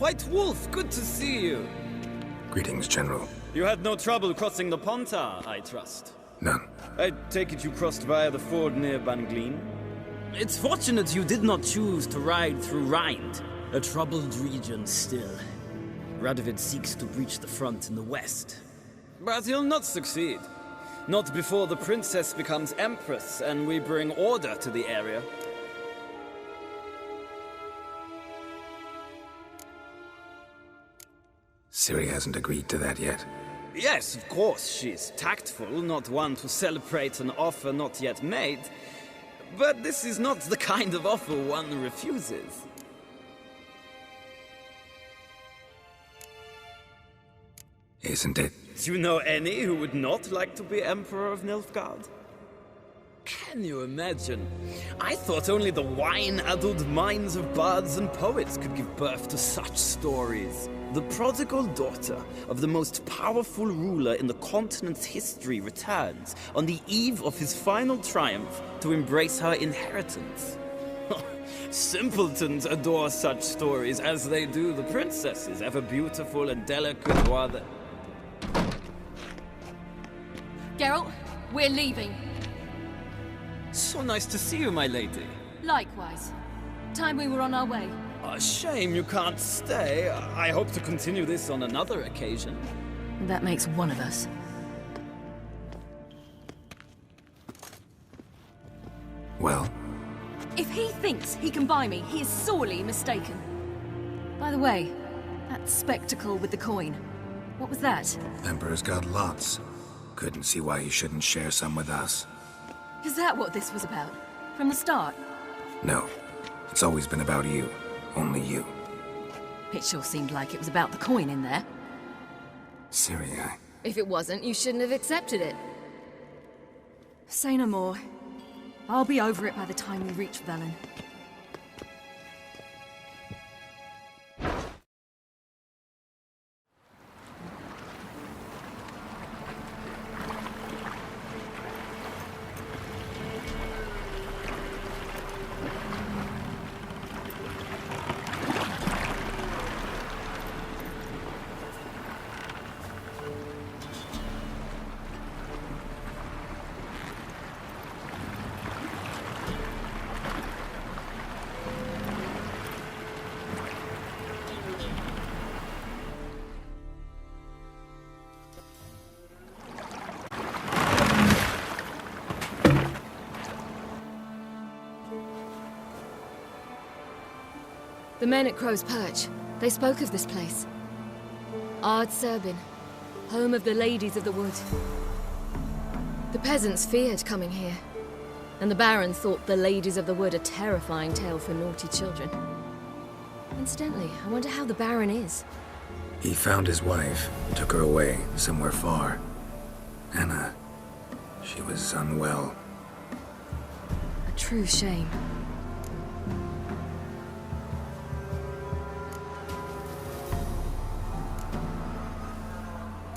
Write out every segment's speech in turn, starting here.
White Wolf, good to see you. Greetings, General. You had no trouble crossing the Pontar, I trust. None. I take it you crossed via the ford near Banglin? It's fortunate you did not choose to ride through Rind, a troubled region still. Radovid seeks to breach the front in the west. But he'll not succeed. Not before the princess becomes empress and we bring order to the area. Ciri hasn't agreed to that yet. Yes, of course, she's tactful, not one to celebrate an offer not yet made. But this is not the kind of offer one refuses. Isn't it? Do you know any who would not like to be Emperor of Nilfgaard? Can you imagine? I thought only the wine-addled minds of bards and poets could give birth to such stories. The prodigal daughter of the most powerful ruler in the continent's history returns on the eve of his final triumph to embrace her inheritance. Simpletons adore such stories as they do the princesses, ever beautiful and delicate while they... Geralt, we're leaving. So nice to see you, my lady. Likewise. Time we were on our way. A shame you can't stay. I hope to continue this on another occasion. That makes one of us. Well? If he thinks he can buy me, he is sorely mistaken. By the way, that spectacle with the coin, what was that? Emperor's got lots. Couldn't see why he shouldn't share some with us. Is that what this was about? From the start? No. It's always been about you. Only you. It sure seemed like it was about the coin in there. Ciri, If it wasn't, you shouldn't have accepted it. Say no more. I'll be over it by the time we reach Velen. The men at Crow's Perch, they spoke of this place. Ard Serbin, home of the Ladies of the Wood. The peasants feared coming here, and the Baron thought the Ladies of the Wood a terrifying tale for naughty children. Incidentally, I wonder how the Baron is. He found his wife, took her away, somewhere far. Anna, she was unwell. A true shame.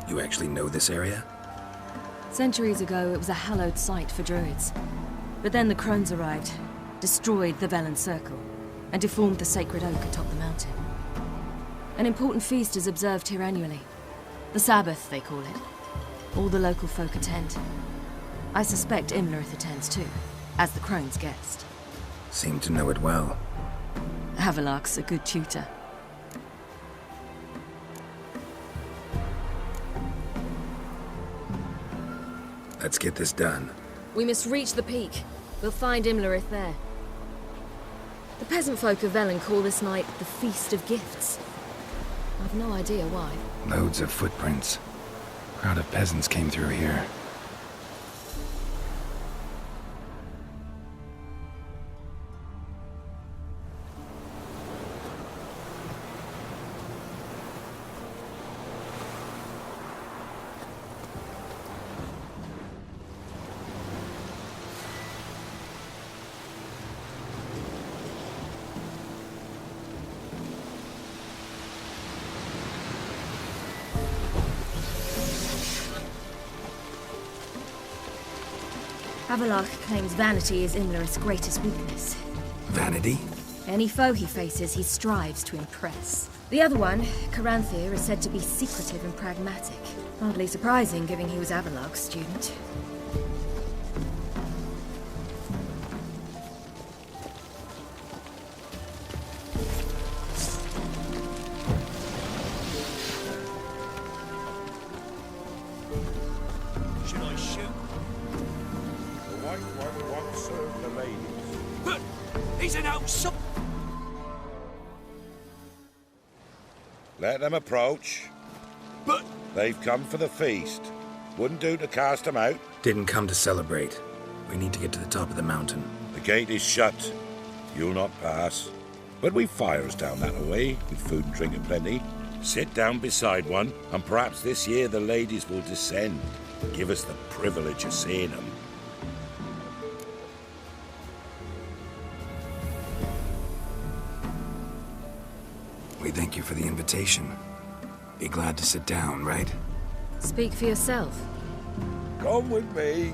You actually know this area? Centuries ago, it was a hallowed site for druids. But then the Crones arrived, destroyed the Velen Circle, and deformed the sacred oak atop the mountain. An important feast is observed here annually. The Sabbath, they call it. All the local folk attend. I suspect Imlerith attends too, as the Crones' guest. Seem to know it well. Avallac'h's a good tutor. Let's get this done. We must reach the peak. We'll find Imlerith there. The peasant folk of Velen call this night the Feast of Gifts. I've no idea why. Loads of footprints. Crowd of peasants came through here. Avallac'h claims vanity is Imlerith's greatest weakness. Vanity? Any foe he faces, he strives to impress. The other one, Caranthir, is said to be secretive and pragmatic. Hardly surprising, given he was Avallac'h's student. Should I shoot? The white one won't serve the ladies. But he's an outside. Let them approach. But They've come for the feast. Wouldn't do to cast them out. Didn't come to celebrate. We need to get to the top of the mountain. The gate is shut. You'll not pass. But we've fires down that way, with food and drink aplenty. Sit down beside one, and perhaps this year the ladies will descend. Give us the privilege of seeing them. We thank you for the invitation. Be glad to sit down, right? Speak for yourself. Come with me.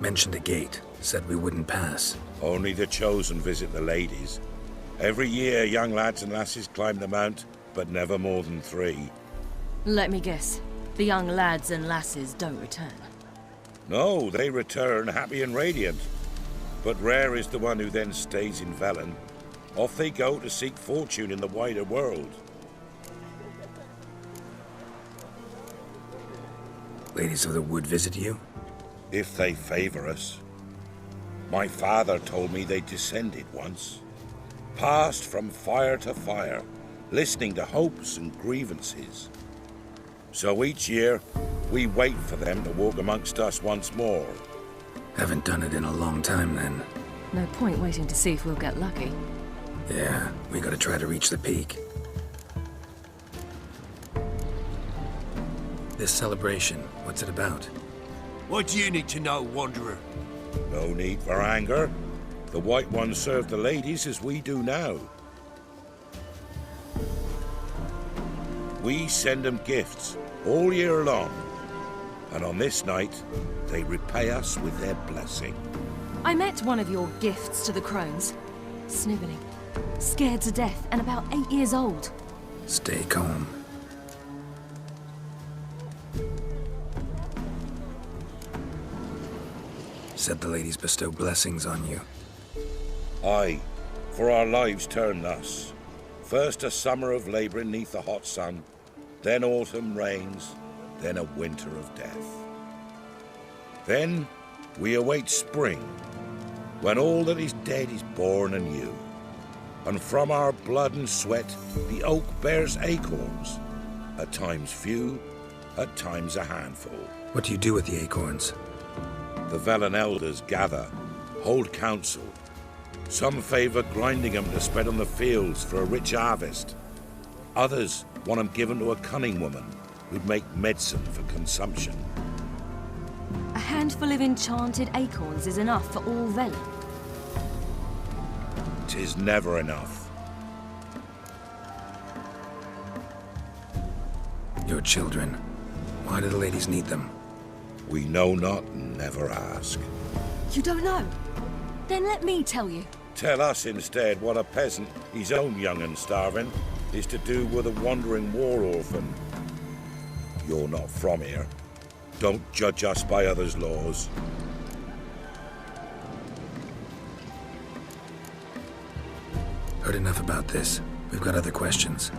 Mentioned a gate. Said we wouldn't pass. Only the chosen visit the ladies. Every year, young lads and lasses climb the mount, but never more than 3. Let me guess. The young lads and lasses don't return. No, they return happy and radiant. But rare is the one who then stays in Velen. Off they go to seek fortune in the wider world. Ladies of the Wood visit you? If they favor us. My father told me they descended once. Passed from fire to fire, listening to hopes and grievances. So each year, we wait for them to walk amongst us once more. Haven't done it in a long time, then. No point waiting to see if we'll get lucky. Yeah, we gotta try to reach the peak. This celebration, what's it about? What do you need to know, Wanderer? No need for anger. The White Ones serve the ladies as we do now. We send them gifts all year long. And on this night, they repay us with their blessing. I met one of your gifts to the Crones. Sniveling. Scared to death and about 8 years old. Stay calm. Said the ladies bestow blessings on you. Aye, for our lives turn thus. First a summer of labouring neath the hot sun, then autumn rains, then a winter of death. Then we await spring, when all that is dead is born anew. And from our blood and sweat the oak bears acorns, at times few, at times a handful. What do you do with the acorns? The Velen elders gather, hold council. Some favour grinding them to spread on the fields for a rich harvest. Others want them given to a cunning woman who'd make medicine for consumption. A handful of enchanted acorns is enough for all Velen. 'Tis never enough. Your children. Why do the ladies need them? We know not and never ask. You don't know? Then let me tell you. Tell us instead what a peasant, his own young and starving, is to do with a wandering war orphan. You're not from here. Don't judge us by others' laws. Heard enough about this. We've got other questions.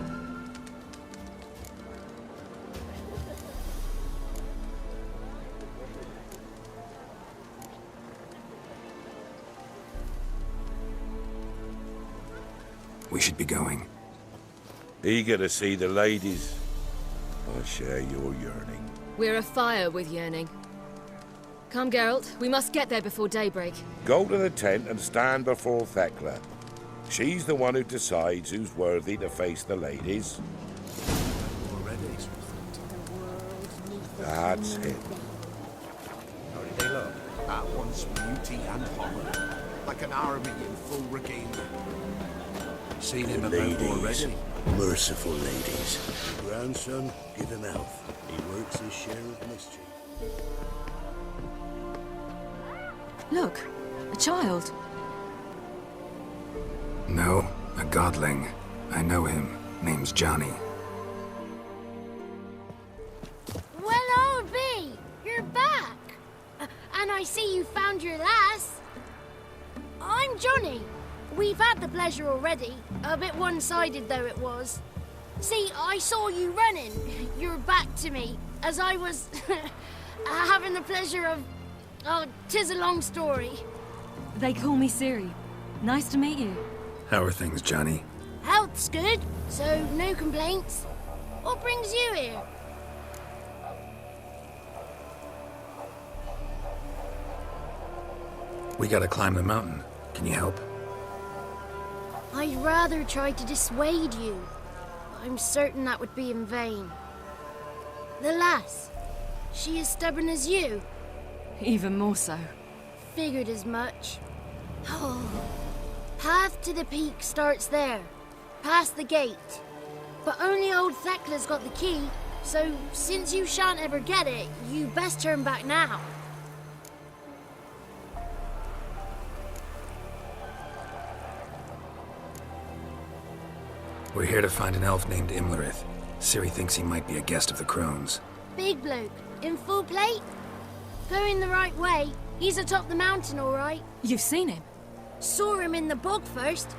We should be going. Eager to see the ladies. I share your yearning. We're afire with yearning. Come, Geralt. We must get there before daybreak. Go to the tent and stand before Thekla. She's the one who decides who's worthy to face the ladies. That's it. How did they look? At once beauty and horror. Like an army in full regalia. Seen him about already? Merciful ladies. Grandson, give him health. He works his share of mischief. Look, a child. No, a godling. I know him. Name's Johnny. Well, old B, you're back. And I see you found your lass. I'm Johnny. We've had the pleasure already. A bit one-sided though it was. See, I saw you running, your back to me, as I was having the pleasure of... Oh, 'tis a long story. They call me Ciri. Nice to meet you. How are things, Johnny? Health's good, so no complaints. What brings you here? We gotta climb the mountain. Can you help? I'd rather try to dissuade you. I'm certain that would be in vain. The lass, she as stubborn as you? Even more so. Figured as much. Oh. Path to the peak starts there, past the gate. But only old Thekla's got the key, so since you shan't ever get it, you best turn back now. We're here to find an elf named Imlerith. Ciri thinks he might be a guest of the Crones. Big bloke, in full plate? Going the right way. He's atop the mountain, all right. You've seen him? Saw him in the bog first.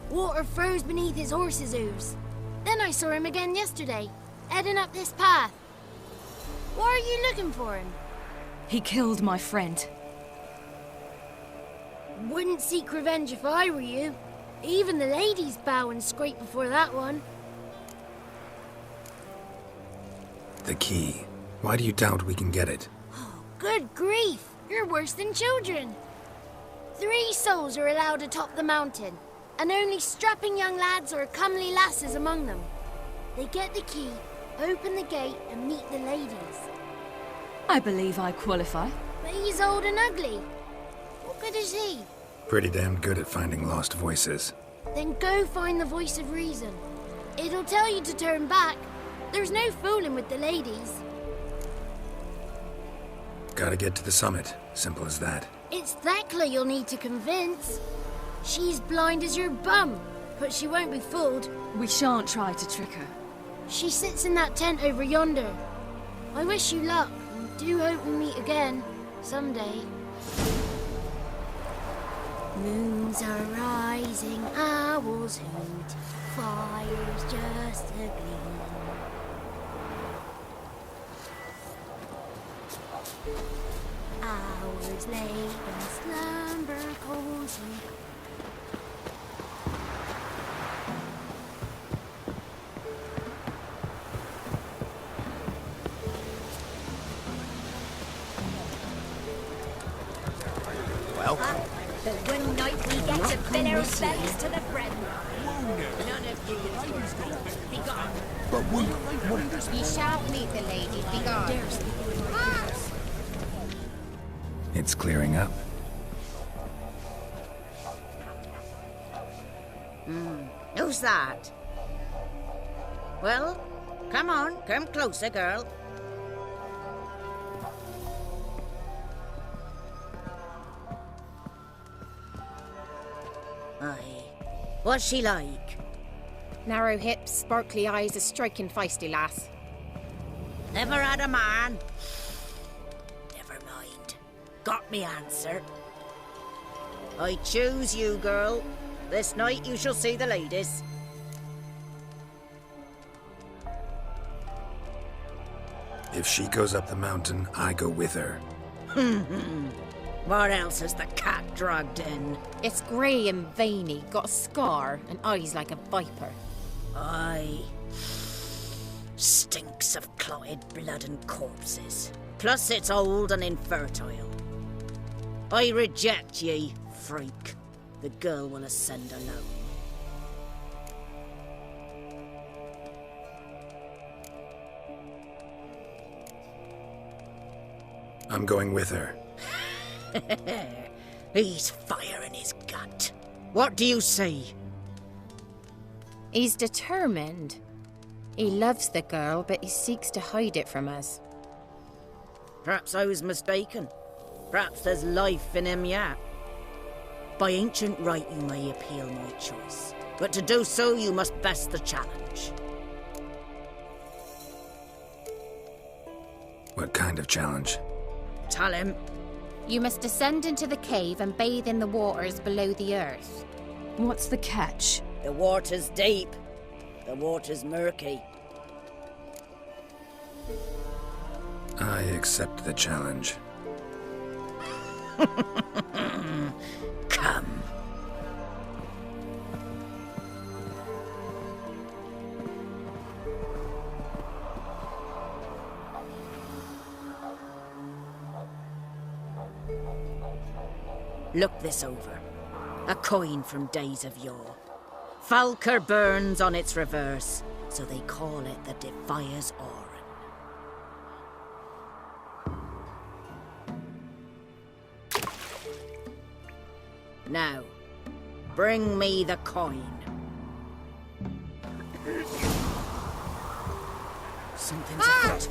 Water froze beneath his horse's hooves. Then I saw him again yesterday, heading up this path. Why are you looking for him? He killed my friend. Wouldn't seek revenge if I were you. Even the ladies bow and scrape before that one. The key. Why do you doubt we can get it? Good grief, you're worse than children. 3 souls are allowed atop the mountain, and only strapping young lads or comely lasses among them. They get the key, open the gate, and meet the ladies. I believe I qualify. But he's old and ugly. What good is he? Pretty damn good at finding lost voices. Then go find the voice of reason. It'll tell you to turn back. There's no fooling with the ladies. Gotta get to the summit. Simple as that. It's Thekla you'll need to convince. She's blind as your bum, but she won't be fooled. We shan't try to trick her. She sits in that tent over yonder. I wish you luck, and do hope we meet again, someday. Moons are rising, owls hoot, fire's just a gleam. Hours late and slumber cozy. Well, The one night we get to fill our bellies to the brim. None of you be gone. but we... Ye shan't meet the ladies, be gone. It's clearing up. Who's that? Well, come on, come closer, girl. Aye. What's she like? Narrow hips, sparkly eyes, a striking feisty lass. Never had a man? Never mind. Got me answer. I choose you, girl. This night you shall see the ladies. If she goes up the mountain, I go with her. What else has the cat dragged in? It's grey and veiny, got a scar, and eyes like a viper. Aye. Stinks of clotted blood and corpses. Plus it's old and infertile. I reject ye, freak. The girl will ascend alone. I'm going with her. He's fire in his gut. What do you see? He's determined. He loves the girl, but he seeks to hide it from us. Perhaps I was mistaken. Perhaps there's life in him yet. By ancient right you may appeal my choice, but to do so you must best the challenge. What kind of challenge? Tell him. You must descend into the cave and bathe in the waters below the earth. What's the catch? The water's deep. The water's murky. I accept the challenge. Come. Look this over. A coin from days of yore. Falker burns on its reverse, so they call it the Defier's Oran. Now, bring me the coin. Something's afoot.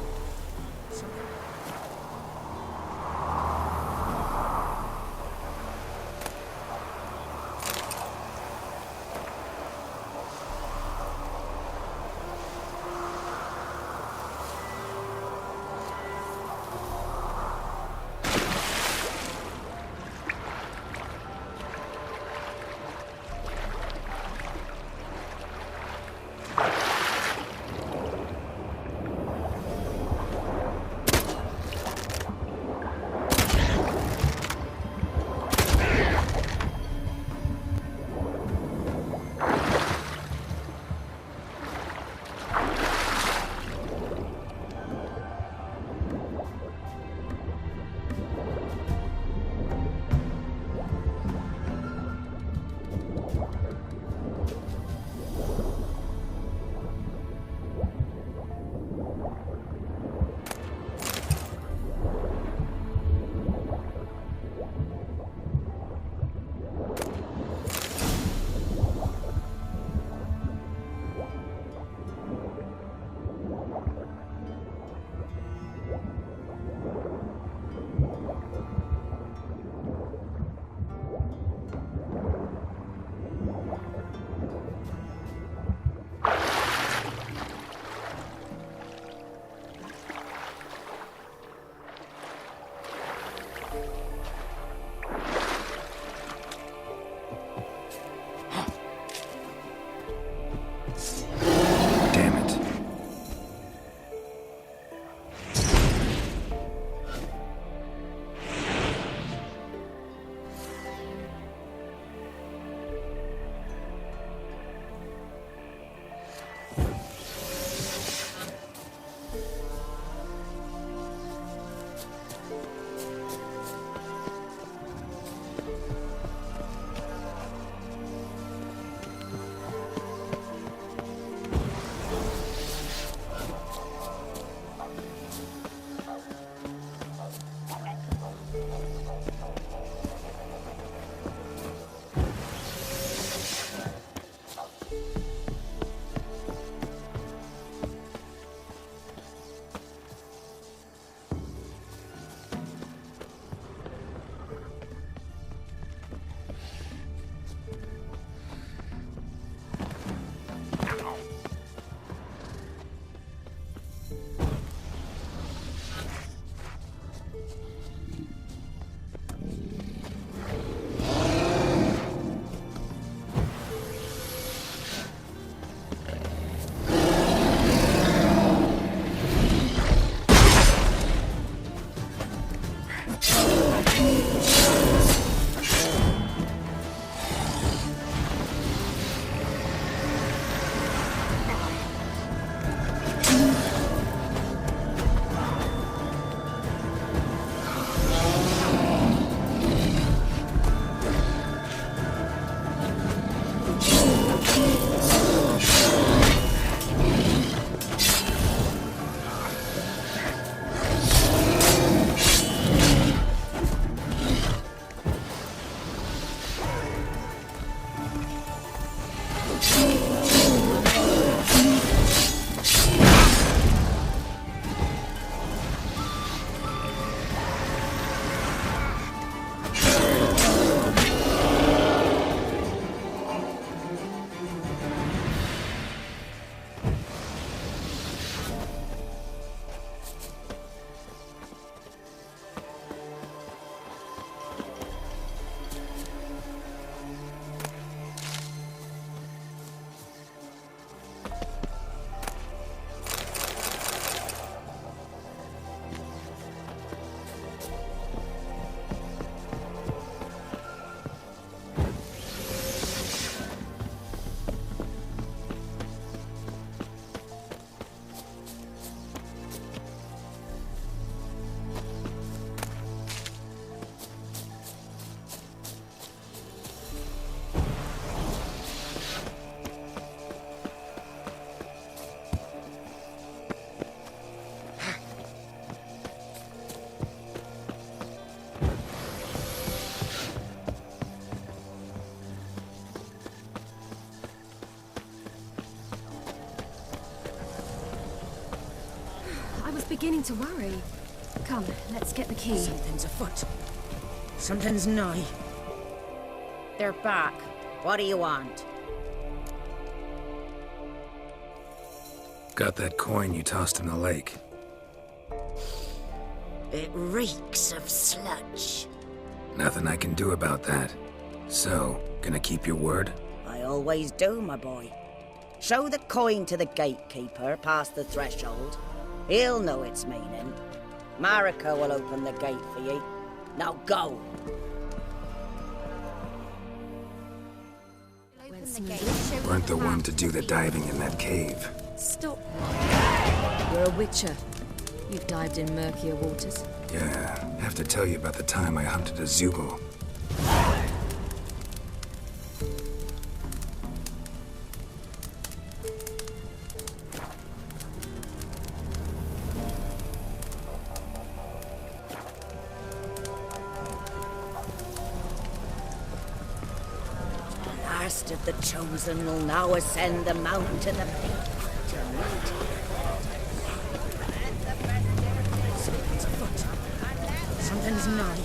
beginning to worry. Come, let's get the key. Something's afoot. Something's nigh. They're back. What do you want? Got that coin you tossed in the lake. It reeks of sludge. Nothing I can do about that. So, gonna keep your word? I always do, my boy. Show the coin to the gatekeeper past the threshold. He'll know its meaning. Marika will open the gate for you. Now go! Weren't the one to do the diving in that cave. Stop. You're a witcher. You've dived in murkier waters. Yeah, have to tell you about the time I hunted a Zugel. Last of the chosen will now ascend the mountain to the peak to meet. Something's nigh.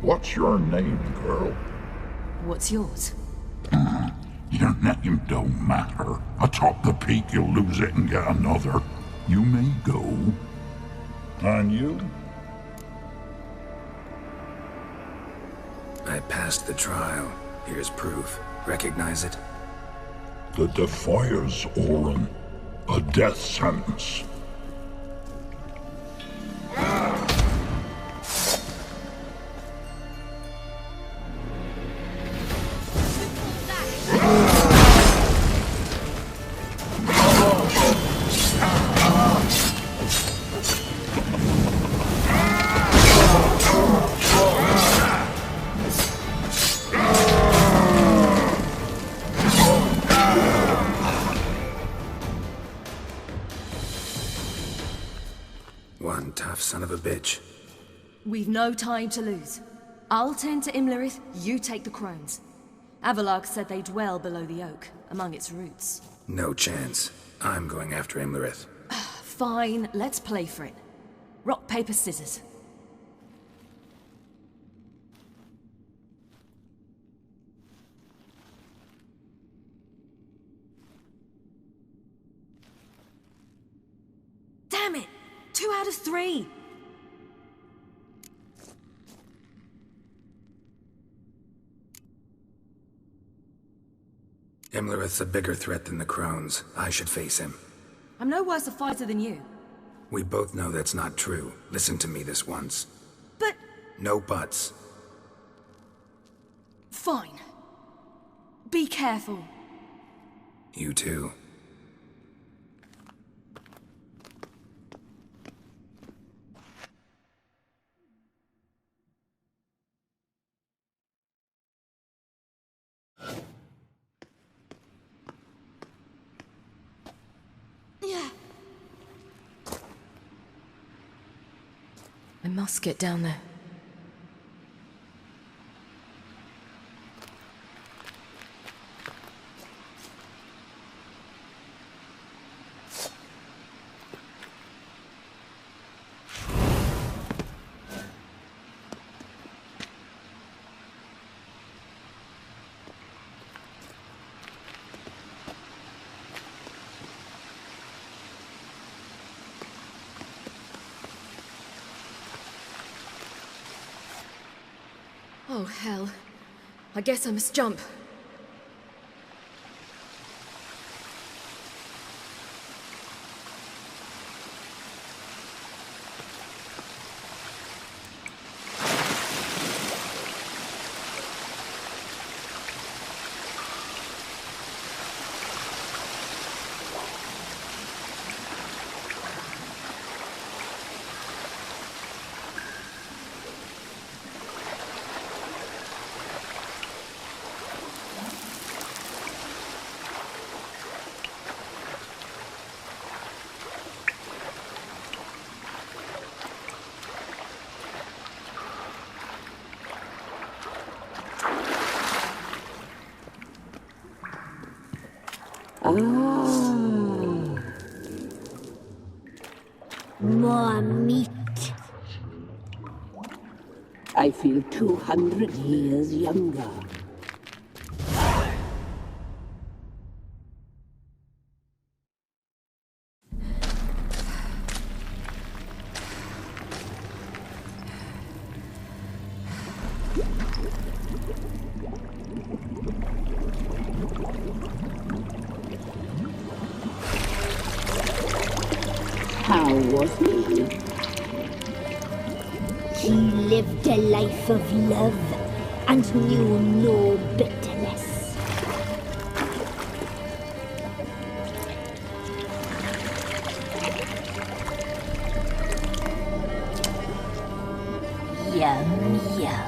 What's your name, girl? What's yours? Your name don't matter. Atop the peak, you'll lose it and get another. You may go. And you? I passed the trial. Here's proof. Recognize it? The Defier's Orin. A death sentence. One tough son of a bitch. We've no time to lose. I'll tend to Imlerith, you take the Crones. Avallac'h said they dwell below the oak, among its roots. No chance. I'm going after Imlerith. Fine, let's play for it. Rock, paper, scissors. Damn it! 2 out of 3! Imlerith's a bigger threat than the Crones. I should face him. I'm no worse a fighter than you. We both know that's not true. Listen to me this once. But... No buts. Fine. Be careful. You too. I must get down there. Oh, hell. I guess I must jump. More meat. I feel 200 years younger. How was he? He lived a life of love and knew no bitterness. Yum, yum.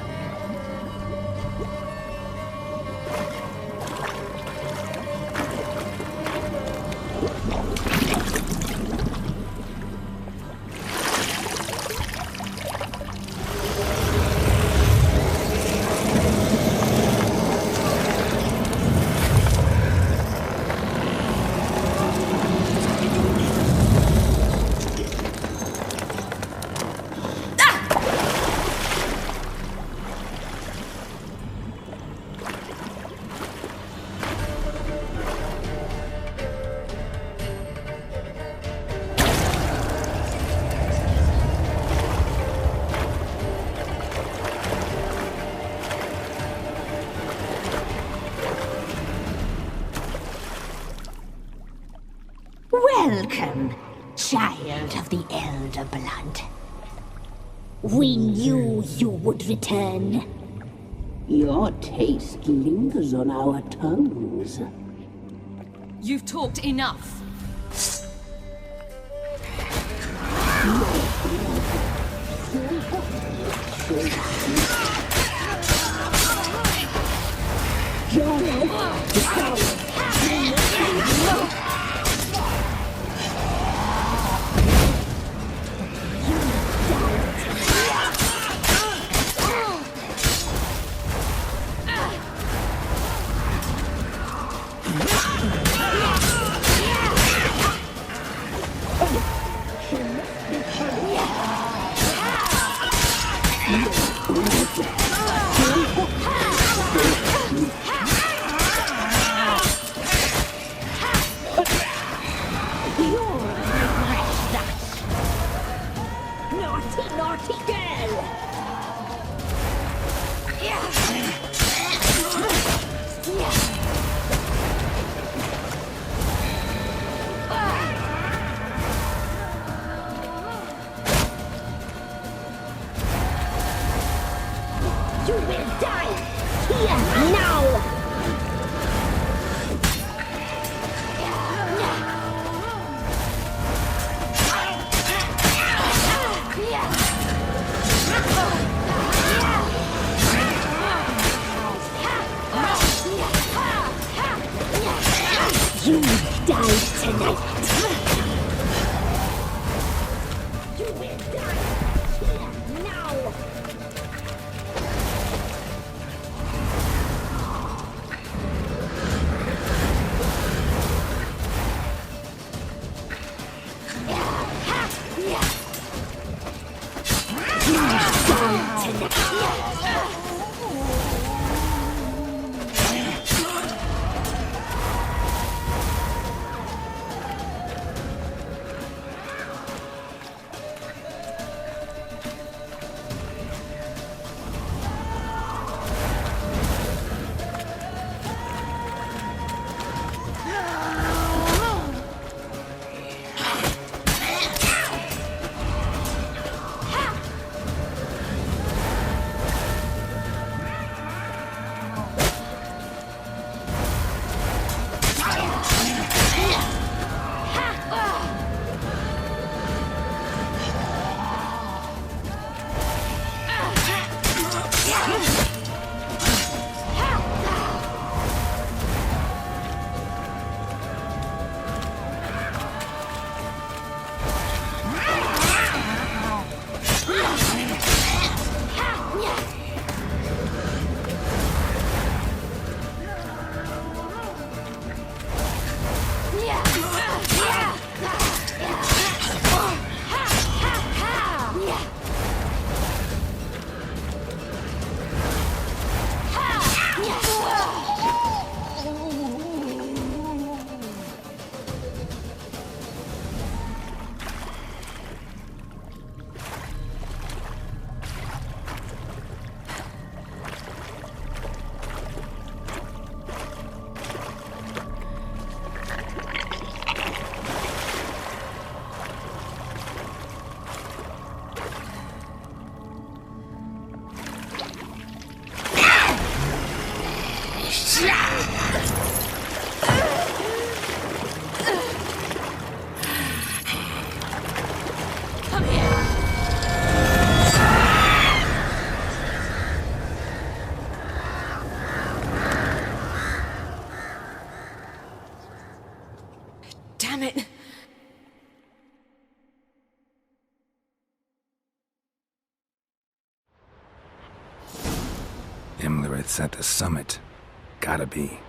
Welcome, child of the Elder Blood. We knew you would return. Your taste lingers on our tongues. You've talked enough. Damn it. Imlerith's at the summit. Gotta be.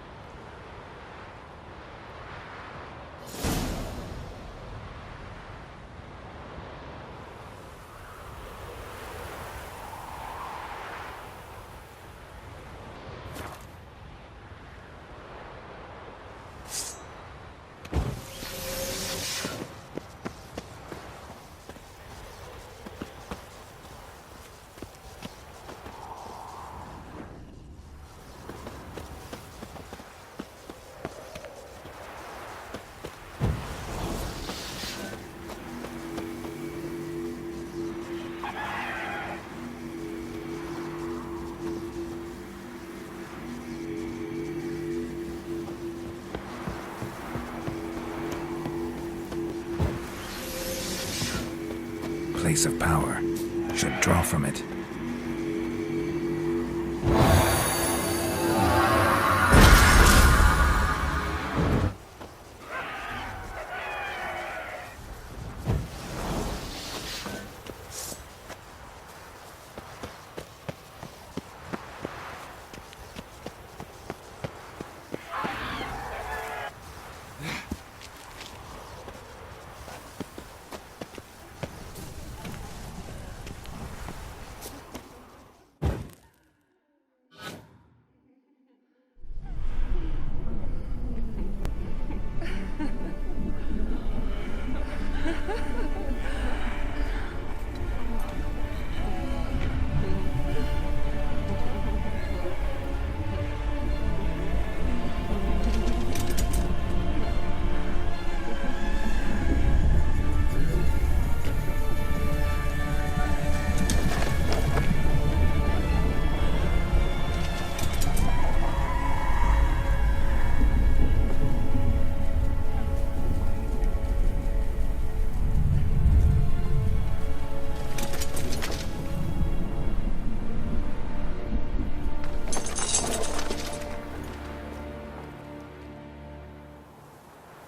Place of power. Should draw from it.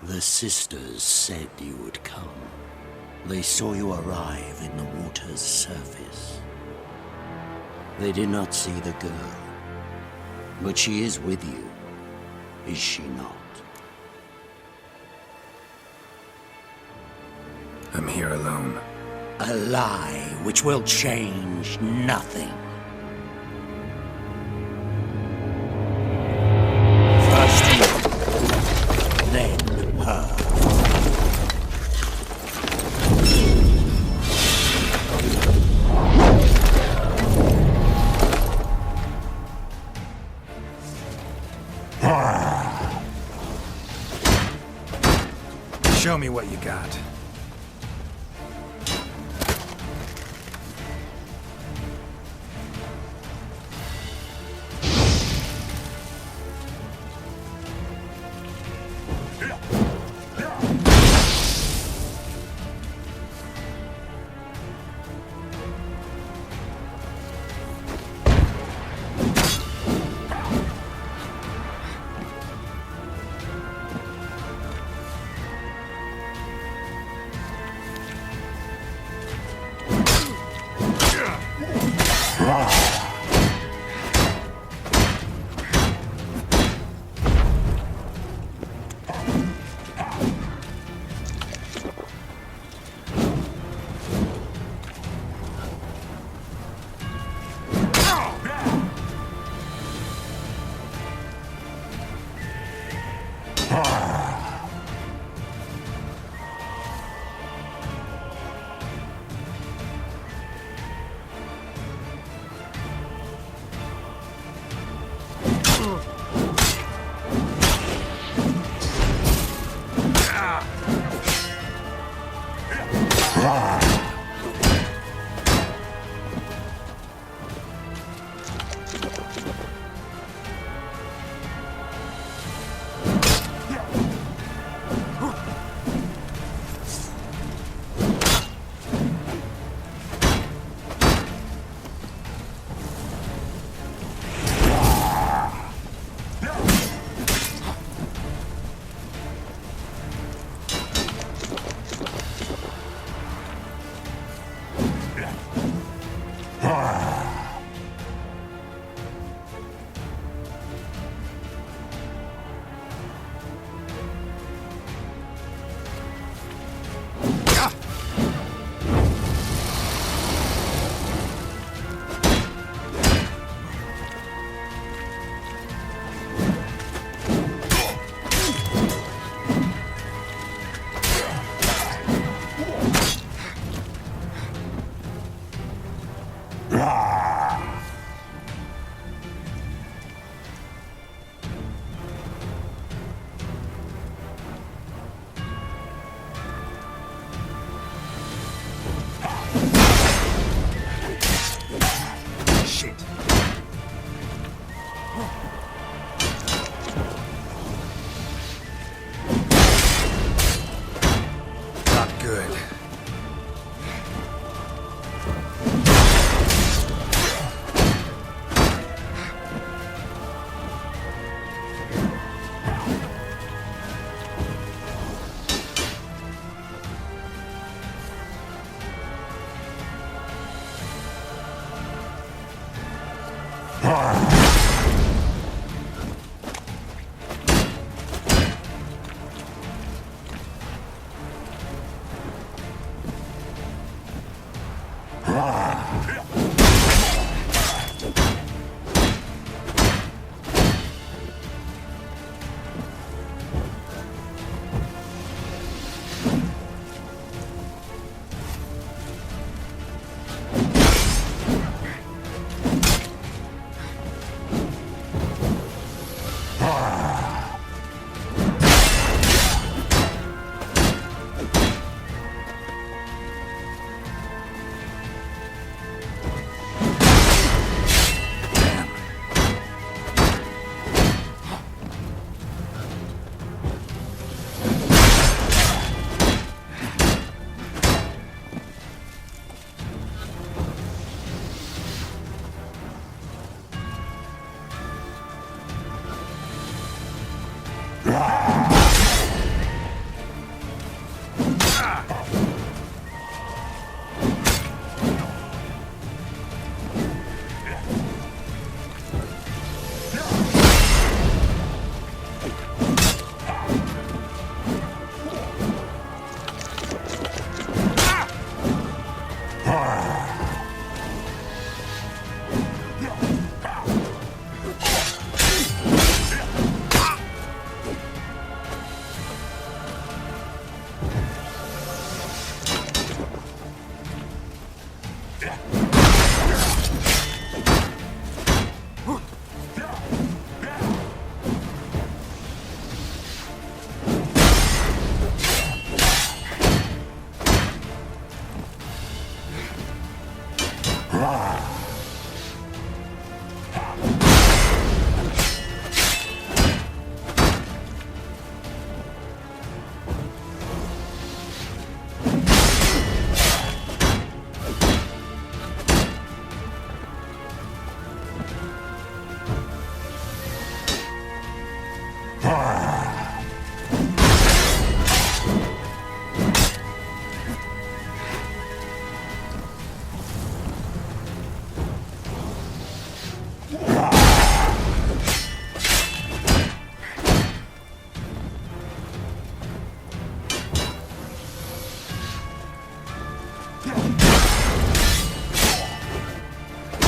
The sisters said you would come. They saw you arrive in the water's surface. They did not see the girl. But she is with you, is she not? I'm here alone. A lie which will change nothing. First you, then her. Show me what you got.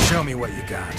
Show me what you got.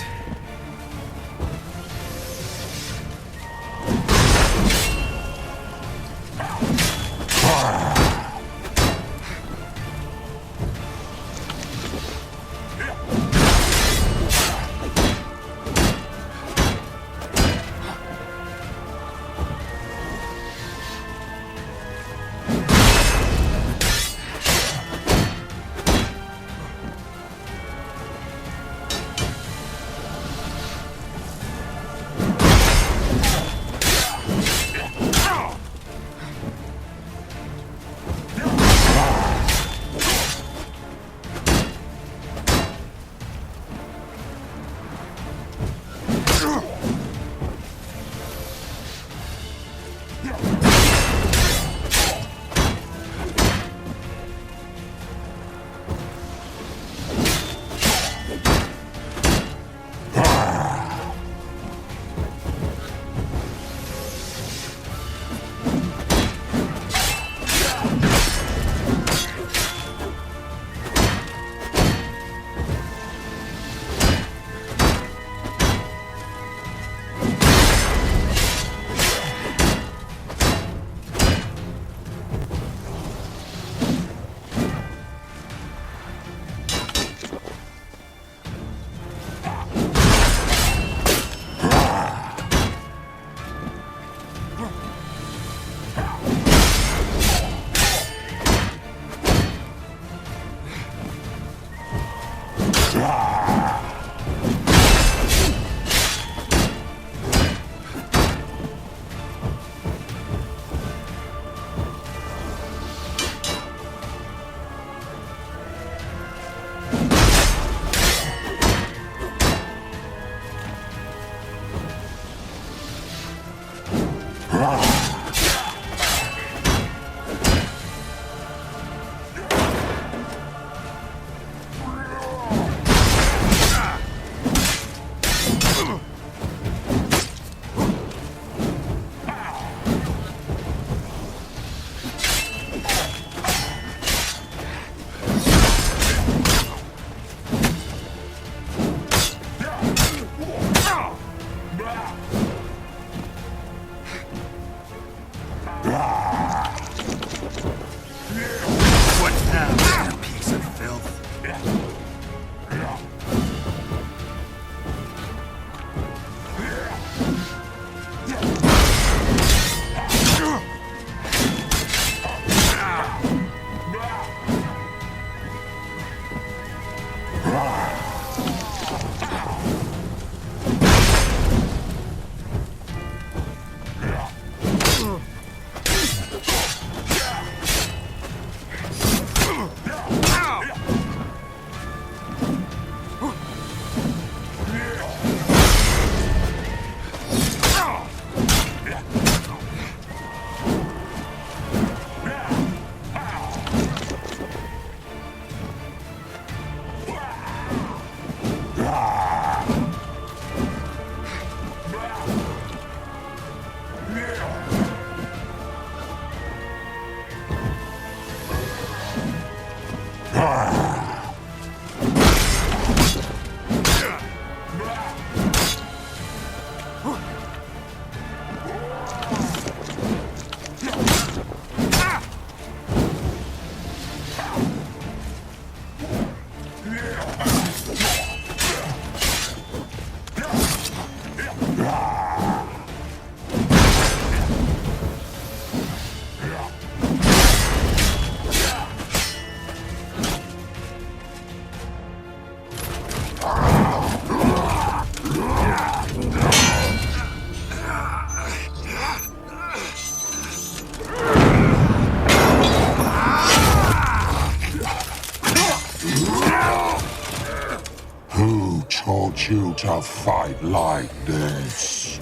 to fight like this.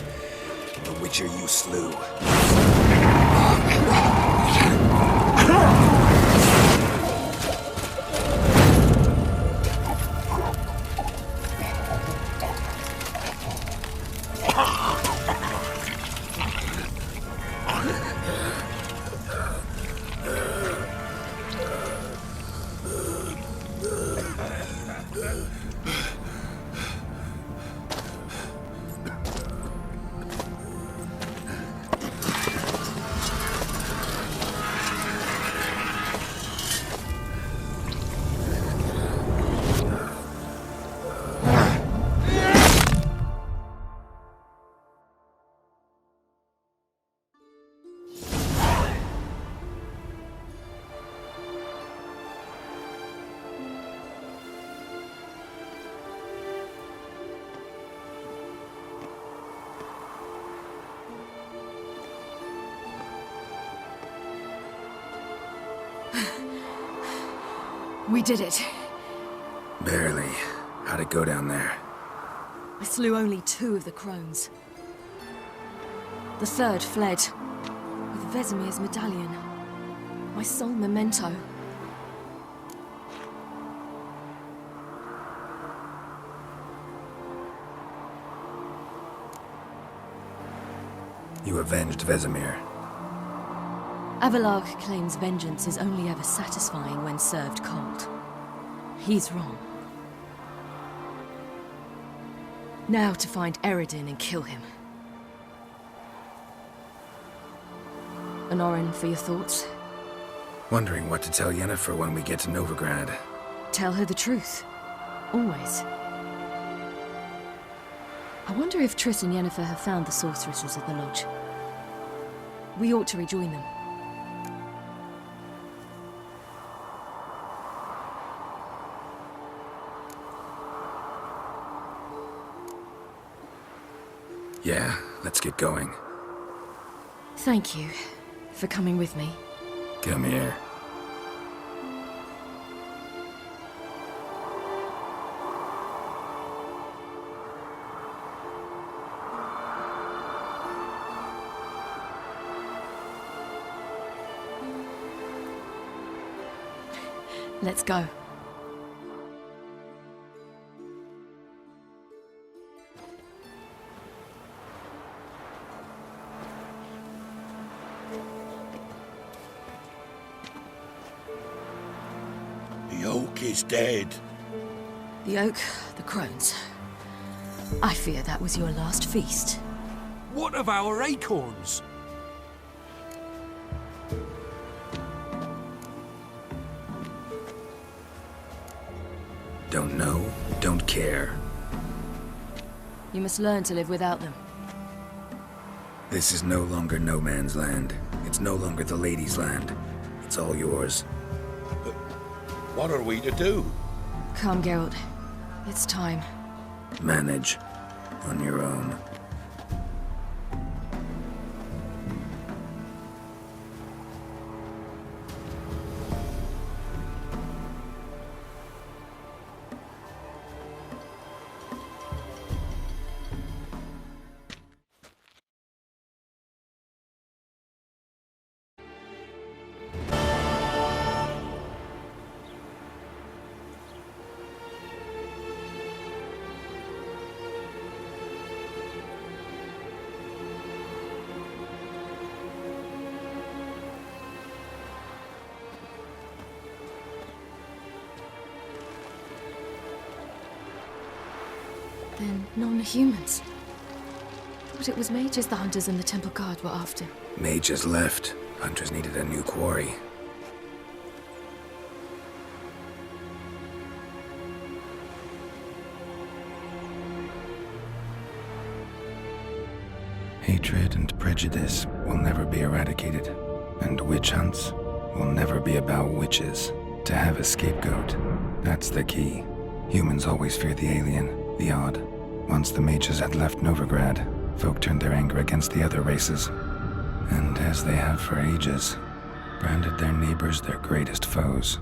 The Witcher you slew. We did it. Barely. How'd it go down there? I slew only 2 of the Crones. The 3rd fled, with Vesemir's medallion. My sole memento. You avenged Vesemir. Avallac'h claims vengeance is only ever satisfying when served cold. He's wrong. Now to find Eredin and kill him. Honorin, for your thoughts? Wondering what to tell Yennefer when we get to Novigrad. Tell her the truth. Always. I wonder if Triss and Yennefer have found the sorceresses at the lodge. We ought to rejoin them. Yeah, let's get going. Thank you for coming with me. Come here. Let's go. The oak is dead. The oak, the Crones. I fear that was your last feast. What of our acorns? Don't know, don't care. You must learn to live without them. This is no longer no man's land. It's no longer the lady's land. It's all yours. But what are we to do? Come, Geralt. It's time. Manage. On your own. Then non-humans. But it was mages the hunters and the temple guard were after. Mages left. Hunters needed a new quarry. Hatred and prejudice will never be eradicated. And witch hunts will never be about witches. To have a scapegoat, that's the key. Humans always fear the alien, the odd. Once the mages had left Novigrad, folk turned their anger against the other races. And as they have for ages, branded their neighbors their greatest foes.